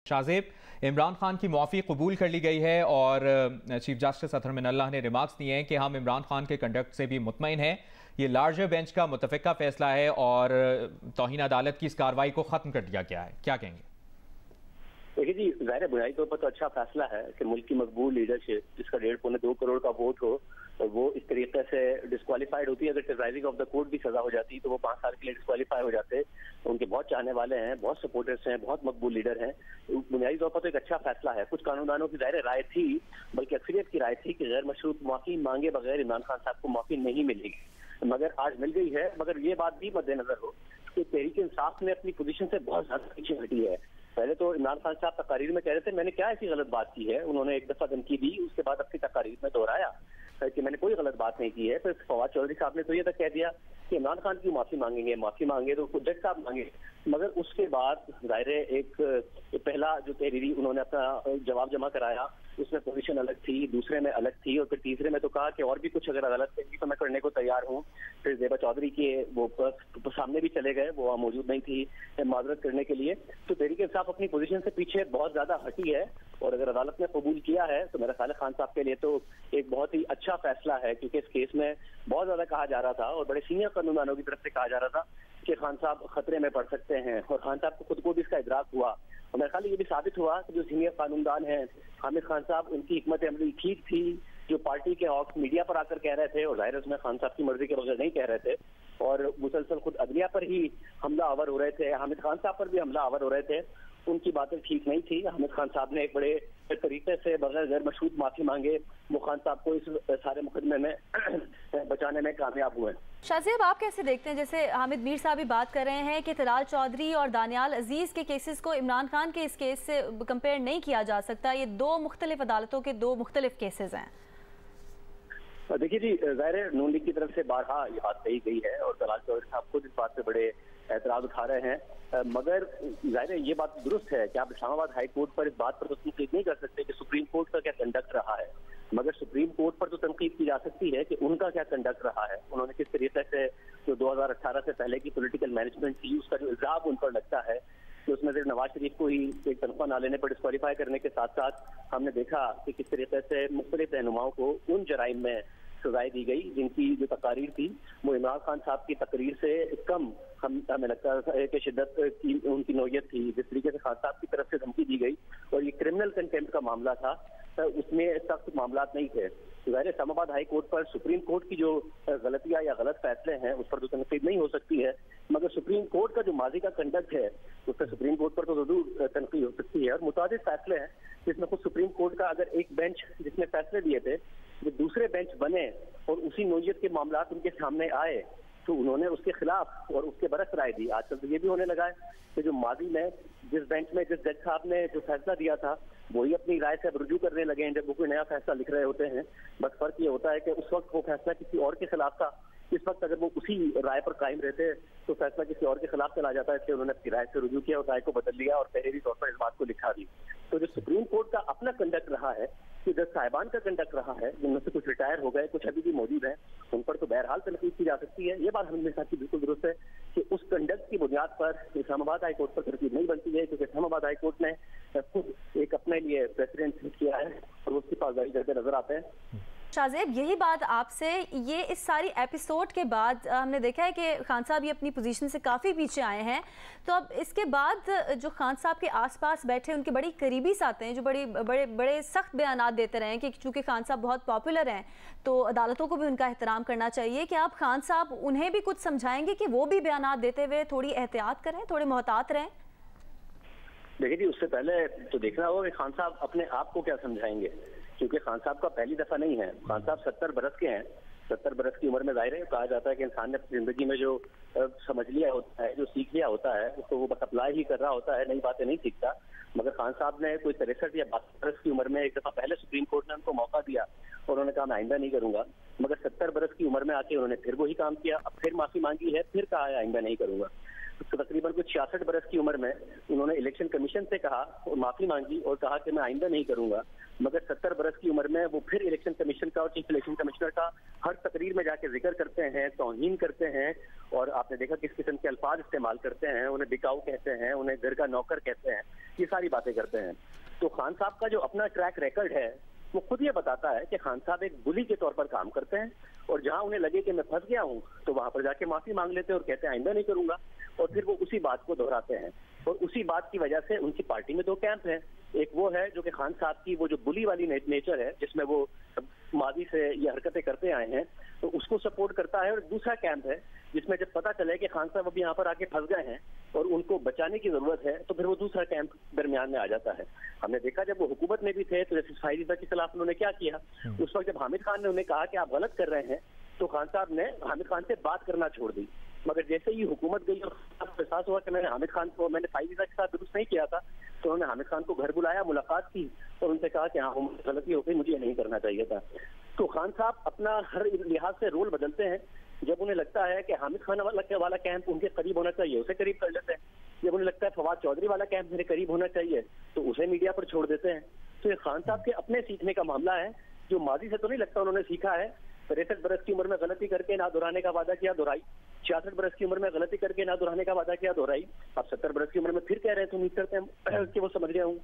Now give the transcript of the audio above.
शाहजेब, इमरान खान की मुआफ़ी कबूल कर ली गई है और चीफ जस्टिस अतहर मिनल्लाह ने रिमार्क्स दिए हैं कि हम इमरान खान के कंडक्ट से भी मुतमईन हैं। ये लार्जर बेंच का मुतफ़िका फैसला है और तौहीन अदालत की इस कार्रवाई को ख़त्म कर दिया गया है। क्या कहेंगे? देखिए जी, ज़ाहिर बुनियादी तौर पर तो अच्छा फैसला है कि मुल्क की मकबूल लीडरशिप जिसका 1.25-2 करोड़ का वोट हो वो इस तरीके से डिस्क्वालीफाइड होती है। अगर टेरराइजिंग ऑफ द कोर्ट भी सजा हो जाती तो वो 5 साल के लिए डिस्क्वालीफाई हो जाते। उनके बहुत चाहने वाले हैं, बहुत सपोर्टर्स हैं, बहुत मकबूल लीडर हैं। बुनियादी तौर पर तो एक अच्छा फैसला है। कुछ कानूनदानों की ज़ाहिर राय थी, बल्कि अक्सरियत की राय थी कि गैर मशरूत माफ़ी मांगे बगैर इमरान खान साहब को माफ़ी नहीं मिलेगी, मगर आज मिल गई है। मगर ये बात भी मद्देनजर हो कि तहरीक इंसाफ ने अपनी पोजीशन से बहुत ज़्यादा पीछे हटी है। पहले तो इमरान खान साहब तकारीर में कह रहे थे मैंने क्या ऐसी गलत बात की है, उन्होंने एक दफा धमकी दी, उसके बाद अपनी तकारीर में दोहराया कि मैंने कोई गलत बात नहीं की है। फिर फवाद चौधरी साहब ने तो ये तक कह दिया कि इमरान खान की माफी मांगे तो जज साहब मांगे। मगर उसके बाद ज़ाहिर एक पहला जो तहरीरी उन्होंने अपना जवाब जमा कराया उसमें पोजीशन अलग थी, दूसरे में अलग थी, और फिर तीसरे में तो कहा कि और भी कुछ अगर अदालत कहेगी तो मैं करने को तैयार हूँ। फिर ज़ेबा चौधरी के वो सामने भी चले गए, वो वहाँ मौजूद नहीं थी माजरत करने के लिए। तो तहरीक इंसाफ अपनी पोजीशन से पीछे बहुत ज्यादा हटी है, और अगर अदालत ने कबूल किया है तो मेरा ख्याल है खान साहब के लिए तो एक बहुत ही अच्छा फैसला है, क्योंकि इस केस में बहुत ज्यादा कहा जा रहा था और बड़े सीनियर कानूनदानों की तरफ से कहा जा रहा था कि खान साहब खतरे में पड़ सकते हैं, और खान साहब को खुद को भी इसका इदराक हुआ। और मेरे ख्याल ये भी साबित हुआ कि जो सीनियर कानूनदान हैं हामिद खान साहब, उनकी हिकमत अमली ठीक थी। जो पार्टी के हॉक मीडिया पर आकर कह रहे थे, और जाहिर उसमें खान साहब की मर्जी के बगैर नहीं कह रहे थे, और मुसलसल खुद अदलिया पर ही हमला आवर हो रहे थे, हामिद खान साहब पर भी हमला आवर हो रहे थे, उनकी बातें ठीक नहीं थी। हामिद खान साहब ने एक बड़े तरीके से बगैर गैर मशरूत माफी मांगे, वो खान साहब को इस सारे मुकदमे में बचाने में कामयाब हुए। शाहजेब, आप कैसे देखते हैं, जैसे हामिद मीर साहब भी बात कर रहे हैं कि तलाल चौधरी और दानियाल अजीज के केसेस को इमरान खान के इस केस से कंपेयर नहीं किया जा सकता, ये दो मुख्तलिफ अदालतों के दो मुख्तलिफ केसेस हैं। देखिए जी, ज़ाहिर नून लीग की तरफ से बारहा ये बात कही गई है और तलाल चौधरी साहब खुद इस बात पे बड़े एतराज उठा रहे हैं। मगर ज़ाहिर ये बात दुरुस्त है कि आप इस्लामाबाद हाई कोर्ट पर इस बात पर तो तनकीद नहीं कर सकते कि सुप्रीम कोर्ट का क्या कंडक्ट रहा है, मगर सुप्रीम कोर्ट पर तो तनकीद की जा सकती है कि उनका क्या कंडक्ट रहा है। उन्होंने किस तरीके से जो 2018 से पहले की पॉलिटिकल मैनेजमेंट थी उसका जो इल्जाम उन पर लगता है कि उसमें सिर्फ नवाज शरीफ को ही एक तनख्वाह ना लेने पर डिस्क्वालीफाई करने के साथ साथ हमने देखा कि किस तरीके से मुख्तलिफ रहनुमाओं को उन जराइम में सजाएं दी गई जिनकी जो तकारीर थी वो इमरान खान साहब की तकरीर से कम हमें लगता है कि शिद्दत की उनकी नौयत थी। जिस तरीके से खान साहब की तरफ से धमकी दी गई और ये क्रिमिनल कंटेम्प्ट का मामला था, उसमें सख्त मामला नहीं थे। ज़ाहिर इस्लामाबाद हाई कोर्ट पर सुप्रीम कोर्ट की जो गलतियां या गलत फैसले हैं उस पर तो तनकीद नहीं हो सकती है, मगर सुप्रीम कोर्ट का जो माजी का कंडक्ट है उस पर सुप्रीम कोर्ट पर तो जरूर तनकीद हो सकती है। और मुताबिक फैसले हैं जिसमें खुद सुप्रीम कोर्ट का अगर एक बेंच जिसने फैसले दिए थे जो दूसरे बेंच बने और उसी नौयत के मामला उनके सामने आए तो उन्होंने उसके खिलाफ और उसके बरस राय दी। आजकल तो ये भी होने लगा है कि जो माजी में जिस बेंच में जिस जज साहब ने जो फैसला दिया था वही अपनी राय से अब रुजू करने लगे हैं जब वो कोई नया फैसला लिख रहे होते हैं। बस फर्क ये होता है कि उस वक्त वो फैसला किसी और के खिलाफ था, इस वक्त अगर वो उसी राय पर कायम रहते तो फैसला किसी और के खिलाफ चला जाता है, इसलिए उन्होंने अपनी राय से रुजू किया और राय को बदल लिया और तहरीरी तौर पर इस बात को लिखा दी। तो जो सुप्रीम कोर्ट का अपना कंडक्ट रहा है, कि जज साहिबान का कंडक्ट रहा है, जिनमें से कुछ रिटायर हो गए, कुछ अभी भी मौजूद हैं, उन पर तो बहरहाल तनकीद की जा सकती है। ये बात हमारे साथ बिल्कुल दुरुस्त है कि उस कंडक्ट की बुनियाद पर इस्लामाबाद हाई कोर्ट पर तनकीद नहीं बनती है, क्योंकि इस्लामाबाद हाई कोर्ट ने खुद एक अपने लिए प्रेसिडेंट किया है और उसके पास जारी करते नजर आते हैं। शाहजेब, यही बात आपसे, ये इस सारी एपिसोड के बाद हमने देखा है कि खान साहब ये अपनी पोजीशन से काफ़ी पीछे आए हैं, तो अब इसके बाद जो खान साहब के आसपास बैठे उनके बड़ी करीबी साथी हैं जो बड़े सख्त बयानात देते रहे हैं कि चूँकि खान साहब बहुत पॉपुलर हैं तो अदालतों को भी उनका एहतराम करना चाहिए, कि आप खान साहब उन्हें भी कुछ समझाएंगे कि वो भी बयानात देते हुए थोड़ी एहतियात करें, थोड़े मोहतात रहें? देखिए जी, उससे पहले तो देखना होगा कि खान साहब अपने आप को क्या समझाएंगे, क्योंकि खान साहब का पहली दफा नहीं है। खान साहब 70 बरस के हैं। 70 बरस की उम्र में जाहिर है कहा जाता है कि इंसान ने अपनी जिंदगी में जो समझ लिया होता है, जो सीख लिया होता है, उसको वो बस अप्लाई ही कर रहा होता है, नई बातें नहीं सीखता। मगर खान साहब ने कोई 63 या 62 बरस की उम्र में एक दफा पहले सुप्रीम कोर्ट ने उनको मौका दिया और उन्होंने कहा मैं आइंदा नहीं करूंगा, मगर 70 बरस की उम्र में आके उन्होंने फिर वही काम किया, अब फिर माफी मांगी है, फिर कहा है आइंदा नहीं करूंगा। तकरीबन कुछ 66 बरस की उम्र में उन्होंने इलेक्शन कमीशन से कहा और माफी मांगी और कहा कि मैं आइंदा नहीं करूंगा, मगर 70 बरस की उम्र में वो फिर इलेक्शन कमीशन का और चीफ इलेक्शन कमिश्नर का हर तकरीर में जाके जिक्र करते हैं, तौहीन करते हैं, और आपने देखा किस किस्म के अल्फाज इस्तेमाल करते हैं, उन्हें बिकाऊ कहते हैं, उन्हें घर का नौकर कहते हैं, ये सारी बातें करते हैं। तो खान साहब का जो अपना ट्रैक रिकॉर्ड है वो खुद ये बताता है कि खान साहब एक बुली के तौर पर काम करते हैं, और जहां उन्हें लगे कि मैं फंस गया हूं तो वहां पर जाके माफी मांग लेते हैं और कहते हैं आइंदा नहीं करूंगा, और फिर वो उसी बात को दोहराते हैं। और उसी बात की वजह से उनकी पार्टी में दो कैंप हैं, एक वो है जो कि खान साहब की वो जो बुली वाली नेचर है जिसमें वो मादी से ये हरकतें करते आए हैं तो उसको सपोर्ट करता है, और दूसरा कैंप है जिसमें जब पता चले कि खान साहब अभी यहाँ पर आके फंस गए हैं और उनको बचाने की जरूरत है तो फिर वो दूसरा कैंप दरमियान में आ जाता है। हमने देखा जब वो हुकूमत में भी थे तो जैसे फायरिजा के खिलाफ उन्होंने क्या किया, उस वक्त जब हामिद खान ने उन्हें कहा कि आप गलत कर रहे हैं तो खान साहब ने हामिद खान से बात करना छोड़ दी, मगर जैसे ही हुकूमत गई और एहसास हुआ कि मैंने हामिद खान को मैंने फायरिजा के साथ दुरुस्त नहीं किया था तो उन्होंने हामिद खान को घर बुलाया, मुलाकात की और उनसे कहा कि हाँ गलती हो गई, मुझे नहीं करना चाहिए था। तो खान साहब अपना हर लिहाज से रोल बदलते हैं। जब उन्हें लगता है कि हामिद खान वाला कैंप उनके करीब होना चाहिए उसे करीब कर लेते हैं, जब उन्हें लगता है फवाद चौधरी वाला कैंप मेरे करीब होना चाहिए तो उसे मीडिया पर छोड़ देते हैं। तो ये खान साहब के अपने सीखने का मामला है जो माजी से तो नहीं लगता उन्होंने सीखा है। 63 बरस की उम्र में गलती करके ना दोहराने का वादा किया, दोहराई। 66 बरस की उम्र में गलती करके ना दोहराने का वादा किया, दोहराई। अब 70 बरस की उम्र में फिर कह रहे हैं तो उम्मीद करते हैं कि वो समझ गए हूँ।